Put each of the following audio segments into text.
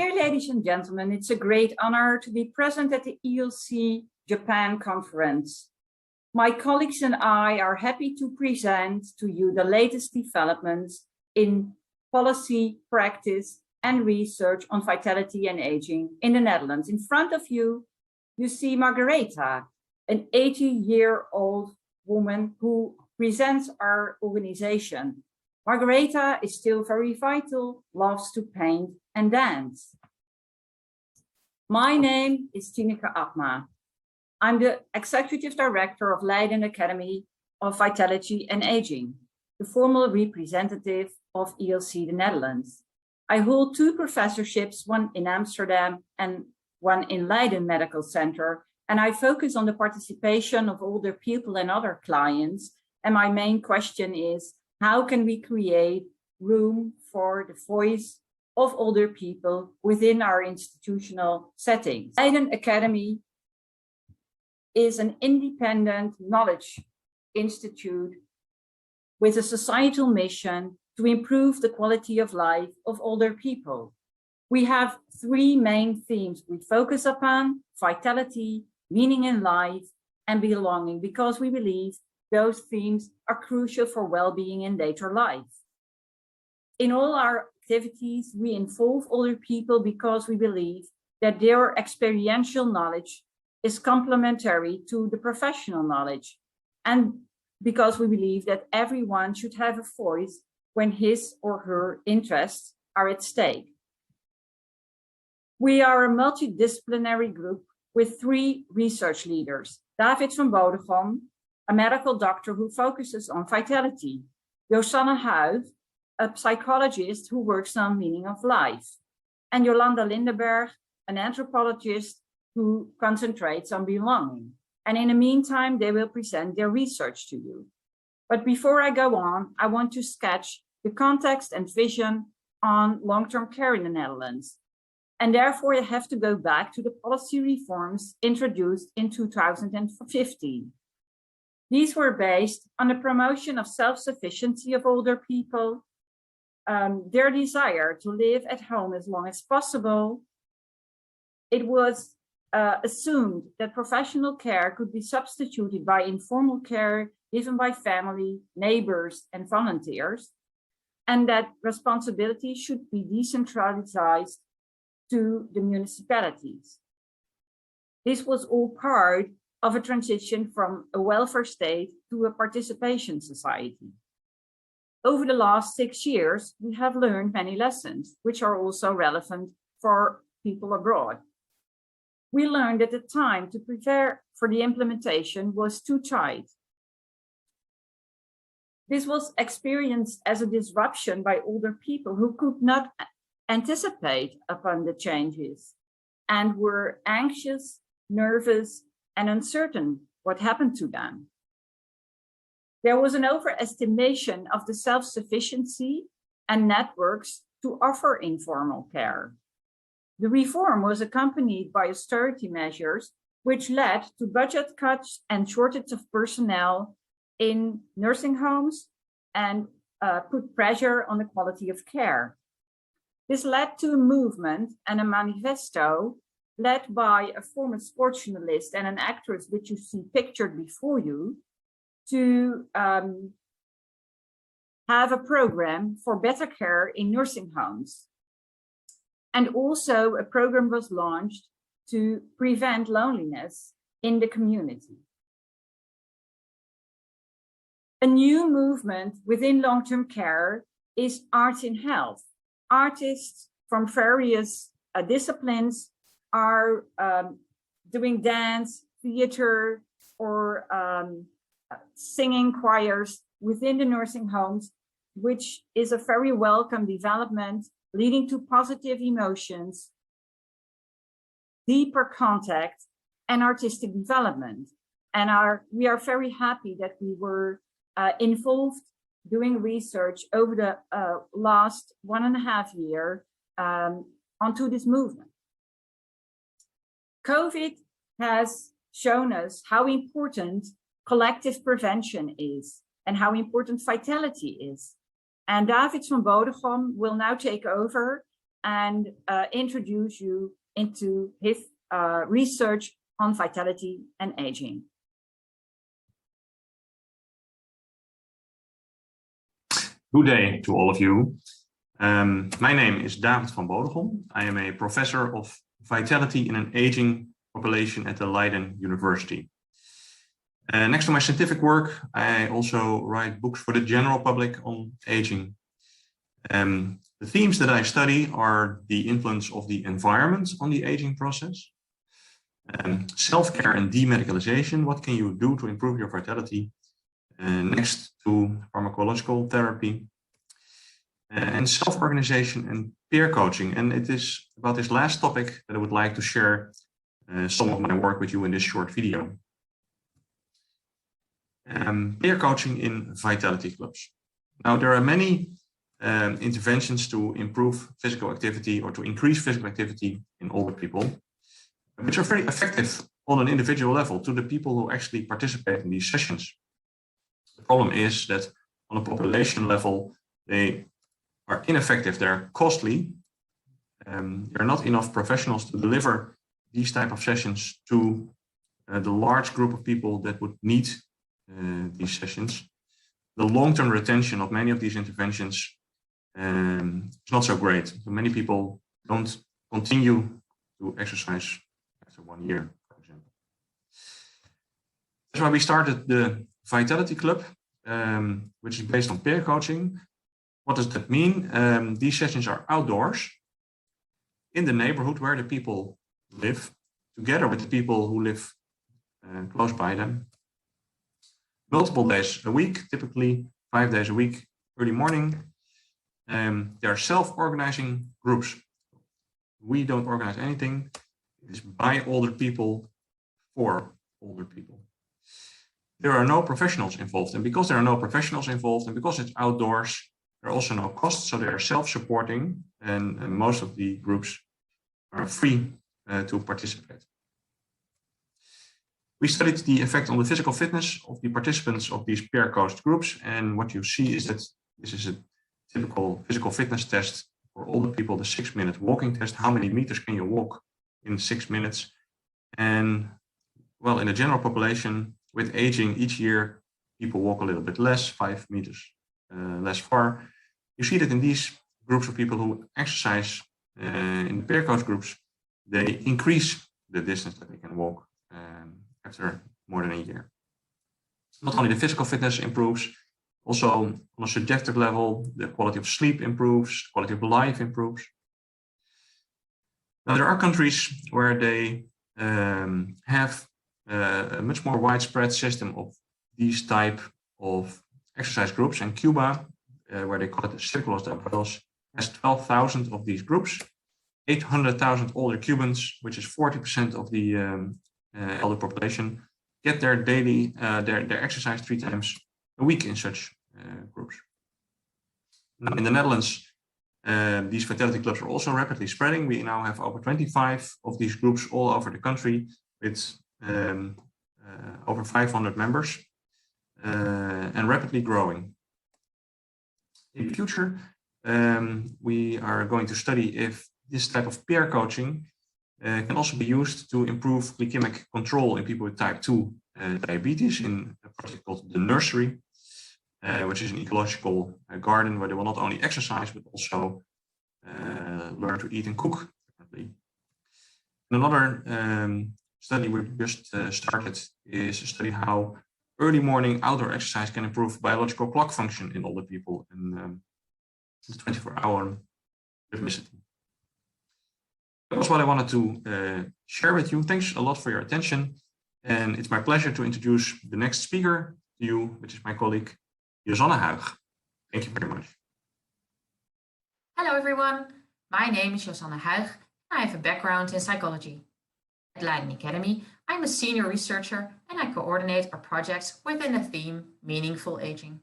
Dear ladies and gentlemen, it's a great honor to be present at the ILC Japan conference. My colleagues and I are happy to present to you the latest developments in policy, practice, and research on vitality and aging in the Netherlands. In front of you, you see Margaretha, an 80-year-old woman who presents our organization. Margaretha is still very vital, loves to paint and dance. My name is Timika Atma. I'm the Executive Director of Leyden Academy of Vitality and Aging, the formal representative of ILC the Netherlands. I hold 2 professorships, one in Amsterdam and one in Leiden Medical Center, and I focus on the participation of older people and other clients. And my main question is, how can we create room for the voice of older people within our institutional settings? Eigen Academy is an independent knowledge institute with a societal mission to improve the quality of life of older people. We have 3 main themes we focus upon: vitality, meaning in life, and belonging, because we believe those themes are crucial for well-being in later life. In all our activities, we involve older people because we believe that their experiential knowledge is complementary to the professional knowledge, and because we believe that everyone should have a voice when his or her interests are at stake. We are a multidisciplinary group with 3 research leaders: David van Bodegom, a medical doctor who focuses on vitality; Josanne Huijf, a psychologist who works on meaning of life; and Yolanda Lindeberg, an anthropologist who concentrates on belonging. And in the meantime, they will present their research to you. But before I go on, I want to sketch the context and vision on long-term care in the Netherlands. And therefore, I have to go back to the policy reforms introduced in 2015. These were based on the promotion of self-sufficiency of older people, their desire to live at home as long as possible. It was assumed that professional care could be substituted by informal care given by family, neighbors, and volunteers, and that responsibility should be decentralized to the municipalities. This was all part of a transition from a welfare state to a participation society. Over the last 6 years, we have learned many lessons, which are also relevant for people abroad. We learned that the time to prepare for the implementation was too tight. This was experienced as a disruption by older people who could not anticipate upon the changes and were anxious, nervous, and uncertain what happened to them. There was an overestimation of the self-sufficiency and networks to offer informal care. The reform was accompanied by austerity measures, which led to budget cuts and shortage of personnel in nursing homes and put pressure on the quality of care. This led to a movement and a manifesto led by a former sports journalist and an actress, which you see pictured before you, to have a program for better care in nursing homes. And also a program was launched to prevent loneliness in the community. A new movement within long-term care is Arts in Health. Artists from various disciplines are doing dance, theater, or singing choirs within the nursing homes, which is a very welcome development, leading to positive emotions, deeper contact, and artistic development. And we are very happy that we were involved doing research over the last 1.5 years onto this movement. COVID has shown us how important collective prevention is and how important vitality is. And David van Bodegom will now take over and introduce you into his research on vitality and aging. Good day to all of you. My name is David van Bodegom. I am a professor of vitality in an aging population at the Leiden University. Next to my scientific work, I also write books for the general public on aging. The themes that I study are the influence of the environment on the aging process, self-care and demedicalization. What can you do to improve your vitality? Next to pharmacological therapy, and self-organization and peer coaching. And it is about this last topic that I would like to share some of my work with you in this short video. Peer coaching in vitality clubs. Now, there are many interventions to improve physical activity or to increase physical activity in older people, which are very effective on an individual level to the people who actually participate in these sessions. The problem is that on a population level, they are ineffective, they're costly. There are not enough professionals to deliver these type of sessions to the large group of people that would need these sessions. The long-term retention of many of these interventions is not so great. So many people don't continue to exercise after 1 year, for example. That's why we started the Vitality Club, which is based on peer coaching. What does that mean? These sessions are outdoors in the neighborhood where the people live, together with the people who live close by them. Multiple days a week, typically 5 days a week, early morning. They are self-organizing groups. We don't organize anything. It is by older people, for older people. There are no professionals involved, and because there are no professionals involved and because it's outdoors, there are also no costs, so they are self-supporting, and most of the groups are free to participate. We studied the effect on the physical fitness of the participants of these peer-coached groups, and what you see is that this is a typical physical fitness test for older people, the 6-minute walking test. How many meters can you walk in 6 minutes? And well, in the general population, with aging, each year people walk a little bit less, 5 meters less far. You see that in these groups of people who exercise in the peer coach groups, they increase the distance that they can walk after more than a year. Not only the physical fitness improves, also on a subjective level, the quality of sleep improves, quality of life improves. Now, there are countries where they have a much more widespread system of these type of exercise groups, and Cuba, where they call it the Círculos de Abuelos, has 12,000 of these groups, 800,000 older Cubans, which is 40% of the elder population, get their daily their exercise 3 times a week in such groups. Now, in the Netherlands, these vitality clubs are also rapidly spreading. We now have over 25 of these groups all over the country with over 500 members and rapidly growing. In the future, we are going to study if this type of peer coaching can also be used to improve glycemic control in people with type 2 diabetes in a project called The Nursery, which is an ecological garden where they will not only exercise, but also learn to eat and cook differently. Another study we just started is a study how early morning outdoor exercise can improve biological clock function in older people and 24-hour rhythmicity. That was what I wanted to share with you. Thanks a lot for your attention. And it's my pleasure to introduce the next speaker to you, which is my colleague, Yolanda Lindeberg. Thank you very much. Hello, everyone. My name is Yolanda Lindeberg, and I have a background in psychology. At Leyden Academy, I'm a senior researcher, and I coordinate our projects within the theme Meaningful Aging.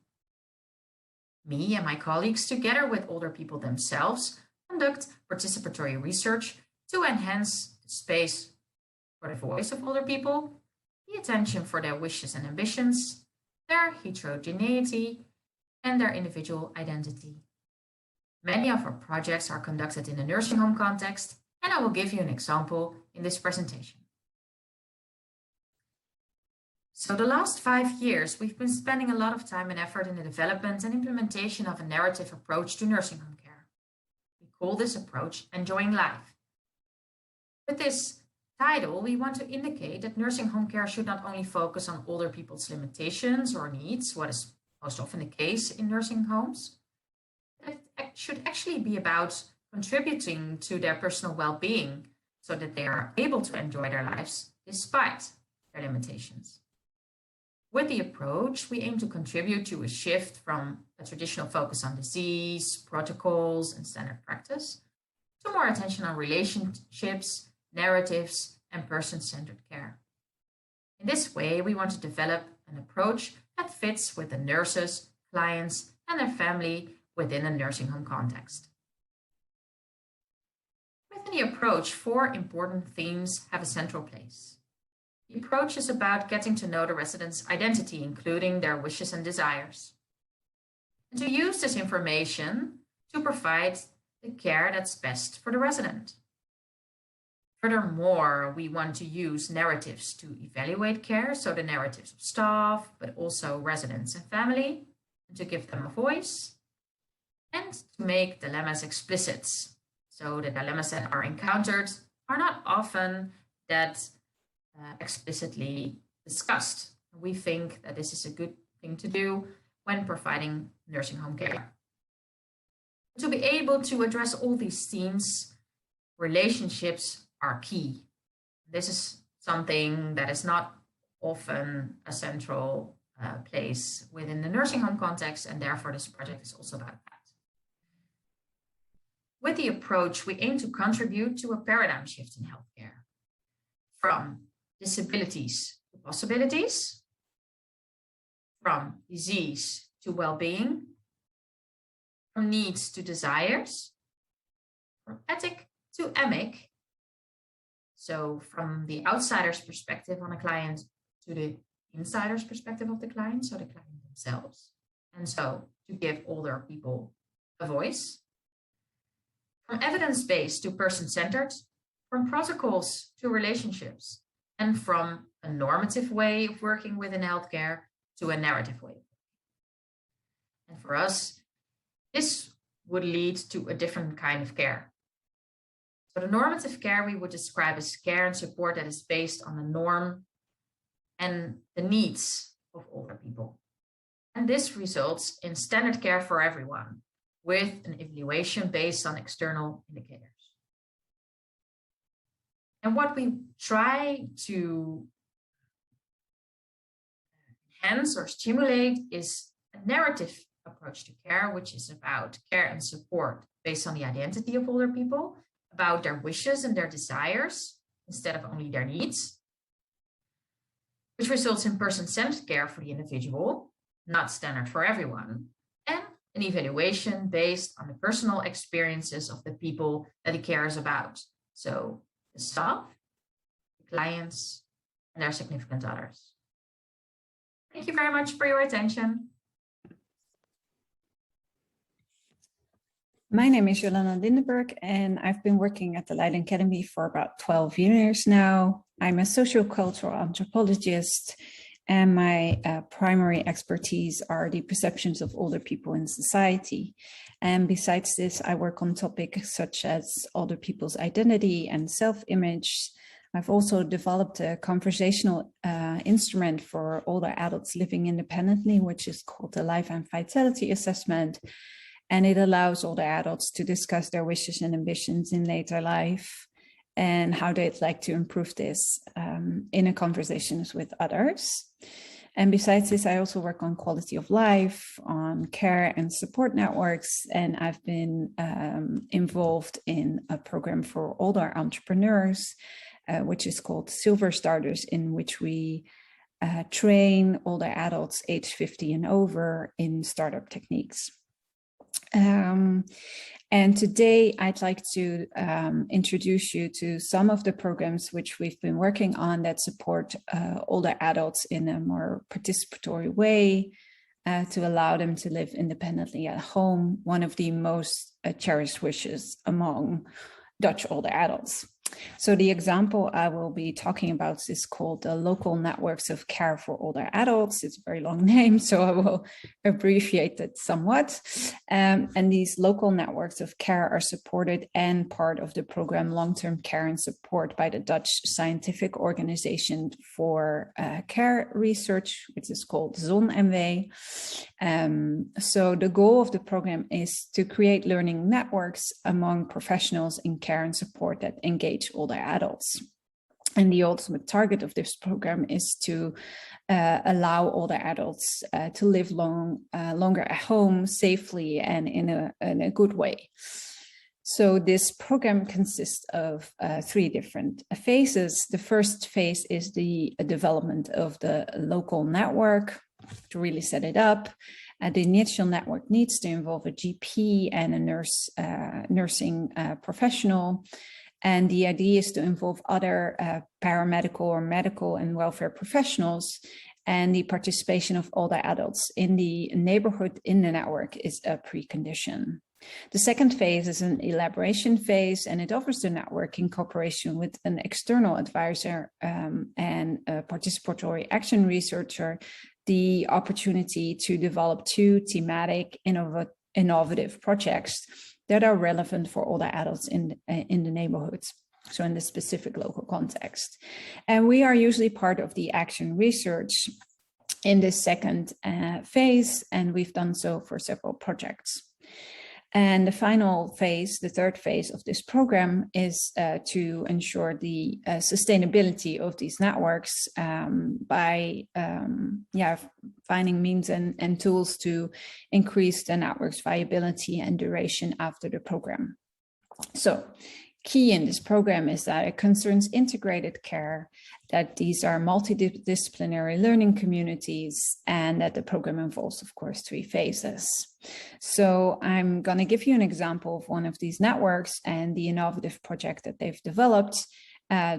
Me and my colleagues, together with older people themselves, conduct participatory research to enhance the space for the voice of older people, the attention for their wishes and ambitions, their heterogeneity, and their individual identity. Many of our projects are conducted in a nursing home context, and I will give you an example in this presentation. So the last 5 years, we've been spending a lot of time and effort in the development and implementation of a narrative approach to nursing home care. We call this approach Enjoying Life. With this title, we want to indicate that nursing home care should not only focus on older people's limitations or needs, what is most often the case in nursing homes. It should actually be about contributing to their personal well-being so that they are able to enjoy their lives despite their limitations. With the approach, we aim to contribute to a shift from a traditional focus on disease, protocols, and standard practice to more attention on relationships, narratives, and person-centered care. In this way, we want to develop an approach that fits with the nurses, clients, and their family within a nursing home context. Within the approach, 4 important themes have a central place. The approach is about getting to know the resident's identity, including their wishes and desires, and to use this information to provide the care that's best for the resident. Furthermore, we want to use narratives to evaluate care, so the narratives of staff, but also residents and family, and to give them a voice, and to make dilemmas explicit. So the dilemmas that are encountered are not often that explicitly discussed. We think that this is a good thing to do when providing nursing home care. To be able to address all these themes, relationships are key. This is something that is not often a central place within the nursing home context, and therefore this project is also about that. With the approach, we aim to contribute to a paradigm shift in healthcare, from disabilities to possibilities, from disease to well-being, from needs to desires, from ethic to emic. So from the outsider's perspective on a client to the insider's perspective of the client, so the client themselves. And so to give older people a voice. From evidence-based to person-centered, from protocols to relationships, and from a normative way of working within healthcare to a narrative way. And for us, this would lead to a different kind of care. So the normative care we would describe as care and support that is based on the norm and the needs of older people. And this results in standard care for everyone, with an evaluation based on external indicators. And what we try to enhance or stimulate is a narrative approach to care, which is about care and support based on the identity of older people, about their wishes and their desires instead of only their needs, which results in person-centered care for the individual, not standard for everyone, and an evaluation based on the personal experiences of the people that he cares about. So the staff, the clients, and their significant others. Thank you very much for your attention. My name is Yolanda Lindeberg, and I've been working at the Leyden Academy for about 12 years now. I'm a sociocultural anthropologist, and my primary expertise are the perceptions of older people in society. And besides this, I work on topics such as older people's identity and self-image. I've also developed a conversational instrument for older adults living independently, which is called the Life and Vitality Assessment. And it allows older adults to discuss their wishes and ambitions in later life and how they'd like to improve this in a conversations with others. And besides this, I also work on quality of life, on care and support networks. And I've been involved in a program for older entrepreneurs, which is called Silver Starters, in which we train older adults aged 50 and over in startup techniques. And today I'd like to introduce you to some of the programs which we've been working on that support older adults in a more participatory way to allow them to live independently at home. One of the most cherished wishes among Dutch older adults. So the example I will be talking about is called the Local Networks of Care for Older Adults. It's a very long name, so I will abbreviate it somewhat. And these local networks of care are supported and part of the program Long-Term Care and Support by the Dutch Scientific Organization for Care Research, which is called ZON-MW. So the goal of the program is to create learning networks among professionals in care and support that engage older adults. And the ultimate target of this program is to allow older adults to live longer at home safely and in a good way. So this program consists of 3 different phases. The first phase is the development of the local network to really set it up. The initial network needs to involve a GP and a nursing professional. And the idea is to involve other paramedical or medical and welfare professionals, and the participation of older adults in the neighborhood in the network is a precondition. The second phase is an elaboration phase, and it offers the network in cooperation with an external advisor and a participatory action researcher the opportunity to develop 2 thematic innovative projects that are relevant for older adults in the neighborhoods, so in the specific local context. And we are usually part of the action research in this second phase, and we've done so for several projects. And the final phase, the third phase of this program, is to ensure the sustainability of these networks by finding means and tools to increase the network's viability and duration after the program. So, key in this program is that it concerns integrated care, that these are multidisciplinary learning communities, and that the program involves, of course, 3 phases. So I'm going to give you an example of one of these networks and the innovative project that they've developed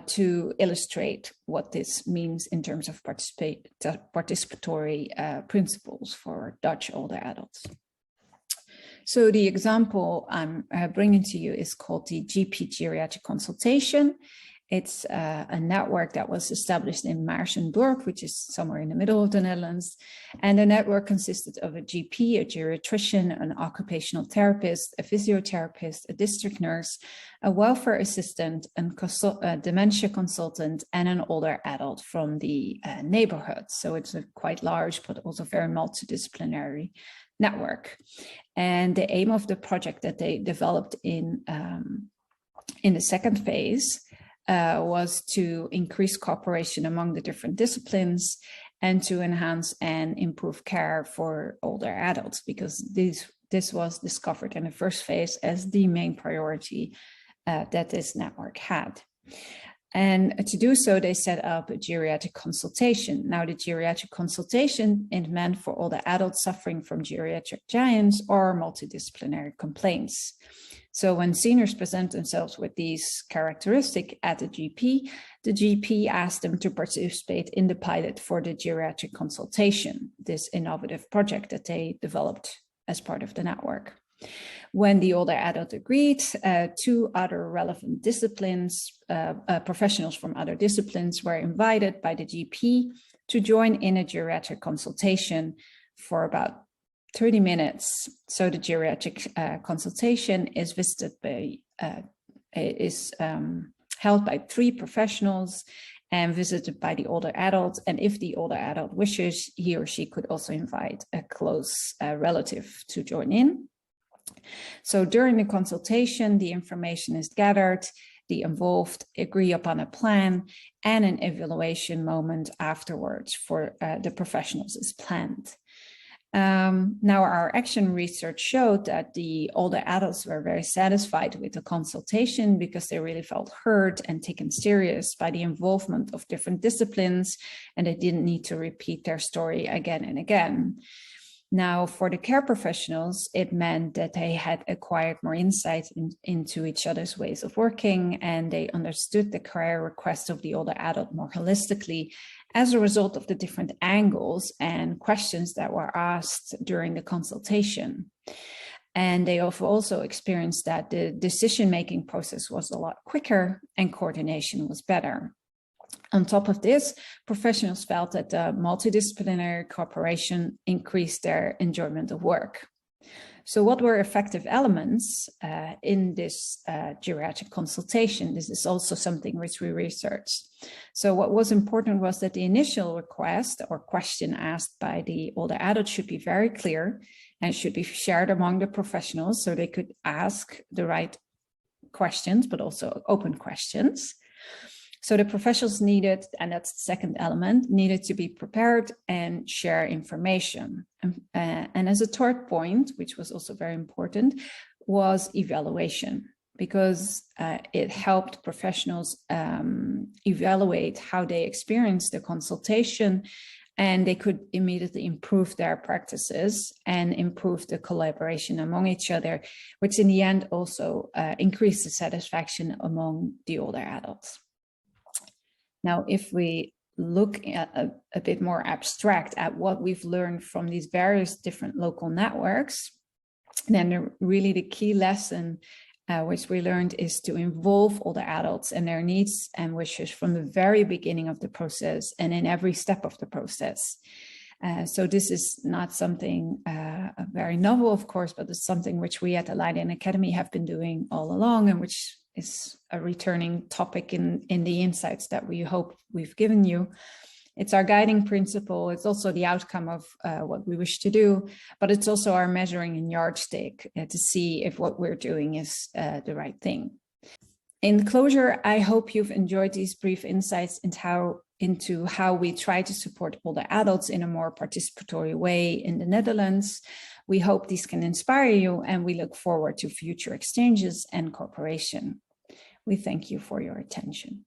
to illustrate what this means in terms of participatory principles for Dutch older adults. So the example I'm bringing to you is called the GP Geriatric Consultation. It's a network that was established in Maarsen-Dorp, which is somewhere in the middle of the Netherlands. And the network consisted of a GP, a geriatrician, an occupational therapist, a physiotherapist, a district nurse, a welfare assistant, a dementia consultant, and an older adult from the neighborhood. So it's a quite large, but also very multidisciplinary network. And the aim of the project that they developed in the second phase was to increase cooperation among the different disciplines and to enhance and improve care for older adults, because this was discovered in the first phase as the main priority that this network had. And to do so, they set up a geriatric consultation. Now, the geriatric consultation is meant for older adults suffering from geriatric giants or multidisciplinary complaints. So when seniors present themselves with these characteristics at the GP asks them to participate in the pilot for the geriatric consultation, this innovative project that they developed as part of the network. When the older adult agreed, 2 other relevant disciplines, professionals from other disciplines were invited by the GP to join in a geriatric consultation for about 30 minutes. So the geriatric consultation is held by 3 professionals and visited by the older adult. And if the older adult wishes, he or she could also invite a close relative to join in. So during the consultation, the information is gathered, the involved agree upon a plan, and an evaluation moment afterwards for the professionals is planned. Now, our action research showed that the older adults were very satisfied with the consultation because they really felt heard and taken serious by the involvement of different disciplines, and they didn't need to repeat their story again and again. Now, for the care professionals, it meant that they had acquired more insight into each other's ways of working, and they understood the care request of the older adult more holistically as a result of the different angles and questions that were asked during the consultation. And they have also experienced that the decision-making process was a lot quicker and coordination was better. On top of this, professionals felt that the multidisciplinary cooperation increased their enjoyment of work. So what were effective elements in this geriatric consultation? This is also something which we researched. So what was important was that the initial request or question asked by the older adults should be very clear and should be shared among the professionals so they could ask the right questions, but also open questions. So the professionals needed, and that's the second element, needed to be prepared and share information. And as a third point, which was also very important, was evaluation, because it helped professionals evaluate how they experienced the consultation, and they could immediately improve their practices and improve the collaboration among each other, which in the end also increased the satisfaction among the older adults. Now, if we look at a bit more abstract at what we've learned from these various different local networks, then really the key lesson which we learned is to involve older adults and their needs and wishes from the very beginning of the process and in every step of the process. So this is not something very novel, of course, but it's something which we at the Leyden Academy have been doing all along, and which is a returning topic in the insights that we hope we've given you. It's our guiding principle. It's also the outcome of what we wish to do, but it's also our measuring and yardstick to see if what we're doing is the right thing. In closure, I hope you've enjoyed these brief insights into how we try to support older adults in a more participatory way in the Netherlands. We hope these can inspire you, and we look forward to future exchanges and cooperation. We thank you for your attention.